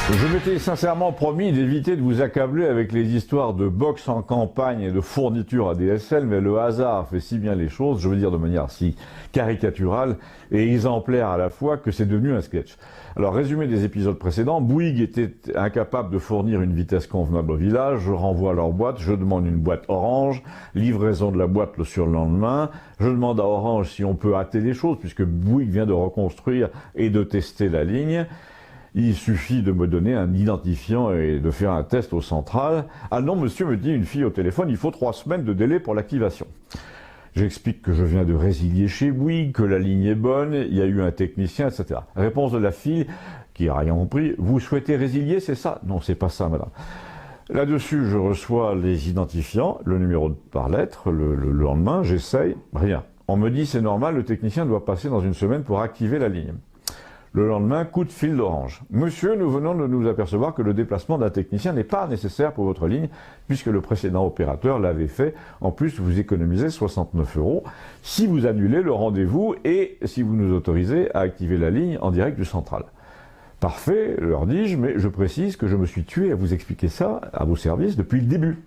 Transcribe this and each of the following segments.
Je m'étais sincèrement promis d'éviter de vous accabler avec les histoires de box en campagne et de fournitures ADSL, mais le hasard fait si bien les choses, je veux dire de manière si caricaturale et exemplaire à la fois, que c'est devenu un sketch. Alors, résumé des épisodes précédents, Bouygues était incapable de fournir une vitesse convenable au village, je renvoie leur boîte, je demande une boîte Orange, livraison de la boîte le surlendemain, je demande à Orange si on peut hâter les choses, puisque Bouygues vient de reconstruire et de tester la ligne. Il suffit de me donner un identifiant et de faire un test au central. Ah non, monsieur, me dit une fille au téléphone, il faut 3 semaines de délai pour l'activation. J'explique que je viens de résilier chez Bouygues, que la ligne est bonne, il y a eu un technicien, etc. Réponse de la fille, qui n'a rien compris, vous souhaitez résilier, c'est ça? Non, c'est pas ça, madame. Là-dessus, je reçois les identifiants, le numéro par lettre, le lendemain, j'essaye, rien. On me dit, c'est normal, le technicien doit passer dans une semaine pour activer la ligne. Le lendemain, coup de fil d'Orange. Monsieur, nous venons de nous apercevoir que le déplacement d'un technicien n'est pas nécessaire pour votre ligne, puisque le précédent opérateur l'avait fait. En plus, vous économisez 69 € si vous annulez le rendez-vous et si vous nous autorisez à activer la ligne en direct du central. Parfait, leur dis-je, mais je précise que je me suis tué à vous expliquer ça à vos services depuis le début.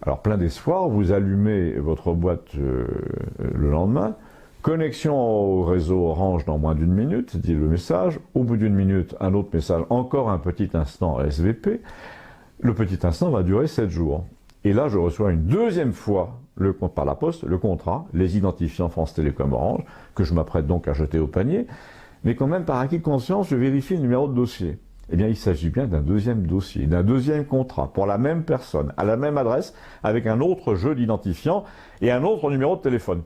Alors, plein d'espoir, vous allumez votre boîte le lendemain. Connexion au réseau Orange dans moins d'une minute, dit le message. Au bout d'une minute, un autre message, encore un petit instant SVP. Le petit instant va durer 7 jours. Et là, je reçois une deuxième fois, par la poste, le contrat, les identifiants France Télécom Orange, que je m'apprête donc à jeter au panier. Mais quand même, par acquis de conscience, je vérifie le numéro de dossier. Eh bien, il s'agit bien d'un deuxième dossier, d'un deuxième contrat, pour la même personne, à la même adresse, avec un autre jeu d'identifiants et un autre numéro de téléphone.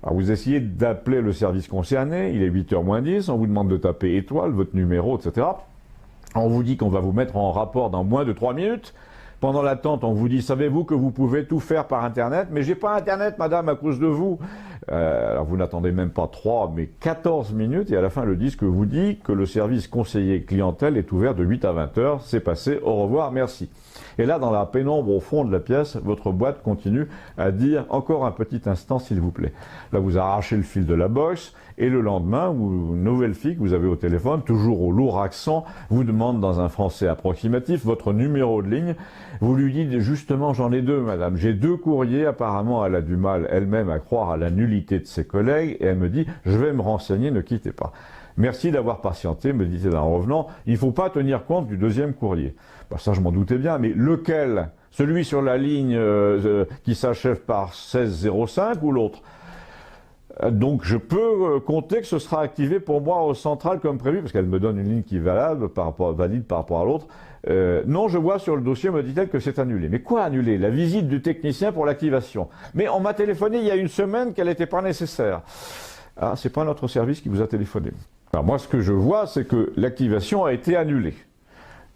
Alors vous essayez d'appeler le service concerné, il est 8h moins 10, on vous demande de taper étoile, votre numéro, etc. On vous dit qu'on va vous mettre en rapport dans moins de 3 minutes. Pendant l'attente, on vous dit, savez-vous que vous pouvez tout faire par Internet? Mais j'ai pas Internet, madame, à cause de vous. Alors vous n'attendez même pas 3, mais 14 minutes, et à la fin, le disque vous dit que le service conseiller clientèle est ouvert de 8 à 20h. C'est passé, au revoir, merci. Et là, dans la pénombre au fond de la pièce, votre boîte continue à dire « Encore un petit instant, s'il vous plaît ». Là, vous arrachez le fil de la box, et le lendemain, une nouvelle fille que vous avez au téléphone, toujours au lourd accent, vous demande dans un français approximatif votre numéro de ligne. Vous lui dites « Justement, j'en ai 2, madame. J'ai 2 courriers. Apparemment, elle a du mal elle-même à croire à la nullité de ses collègues. » Et elle me dit « Je vais me renseigner, ne quittez pas. » Merci d'avoir patienté, me dit-elle en revenant. Il ne faut pas tenir compte du deuxième courrier. Ben ça, je m'en doutais bien, mais lequel? Celui sur la ligne qui s'achève par 1605 ou l'autre? Donc je peux compter que ce sera activé pour moi au central comme prévu, parce qu'elle me donne une ligne qui est valide par rapport à l'autre. Non, je vois sur le dossier, me dit-elle, que c'est annulé. Mais quoi annulé? La visite du technicien pour l'activation. Mais on m'a téléphoné il y a une semaine qu'elle n'était pas nécessaire. Ah, c'est pas notre service qui vous a téléphoné. Alors moi, ce que je vois, c'est que l'activation a été annulée.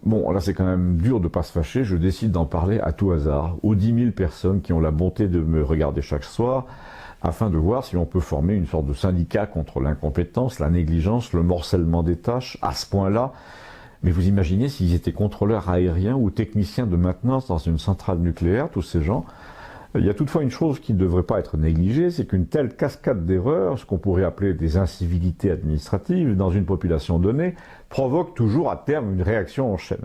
Bon, là, c'est quand même dur de ne pas se fâcher. Je décide d'en parler à tout hasard aux 10 000 personnes qui ont la bonté de me regarder chaque soir, afin de voir si on peut former une sorte de syndicat contre l'incompétence, la négligence, le morcellement des tâches, à ce point-là. Mais vous imaginez s'ils étaient contrôleurs aériens ou techniciens de maintenance dans une centrale nucléaire, tous ces gens. Il y a toutefois une chose qui ne devrait pas être négligée, c'est qu'une telle cascade d'erreurs, ce qu'on pourrait appeler des incivilités administratives dans une population donnée, provoque toujours à terme une réaction en chaîne.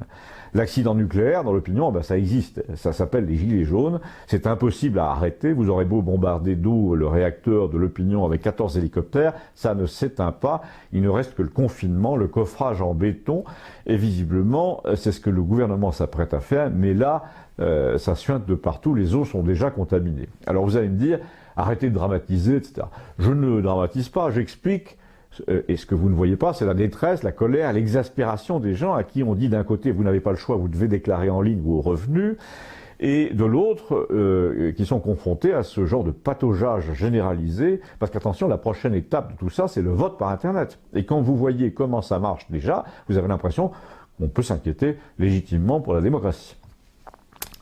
L'accident nucléaire, dans l'opinion, ben ça existe, ça s'appelle les gilets jaunes, c'est impossible à arrêter, vous aurez beau bombarder d'eau le réacteur de l'opinion avec 14 hélicoptères, ça ne s'éteint pas, il ne reste que le confinement, le coffrage en béton, et visiblement, c'est ce que le gouvernement s'apprête à faire, mais là, ça suinte de partout, les eaux sont déjà contaminées. Alors vous allez me dire, arrêtez de dramatiser, etc. Je ne dramatise pas, j'explique, et ce que vous ne voyez pas, c'est la détresse, la colère, l'exaspération des gens à qui on dit d'un côté, vous n'avez pas le choix, vous devez déclarer en ligne vos revenus, et de l'autre, qui sont confrontés à ce genre de pataugeage généralisé, parce qu'attention, la prochaine étape de tout ça, c'est le vote par Internet. Et quand vous voyez comment ça marche déjà, vous avez l'impression qu'on peut s'inquiéter légitimement pour la démocratie.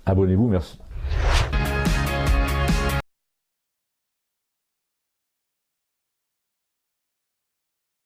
Abonnez-vous, merci.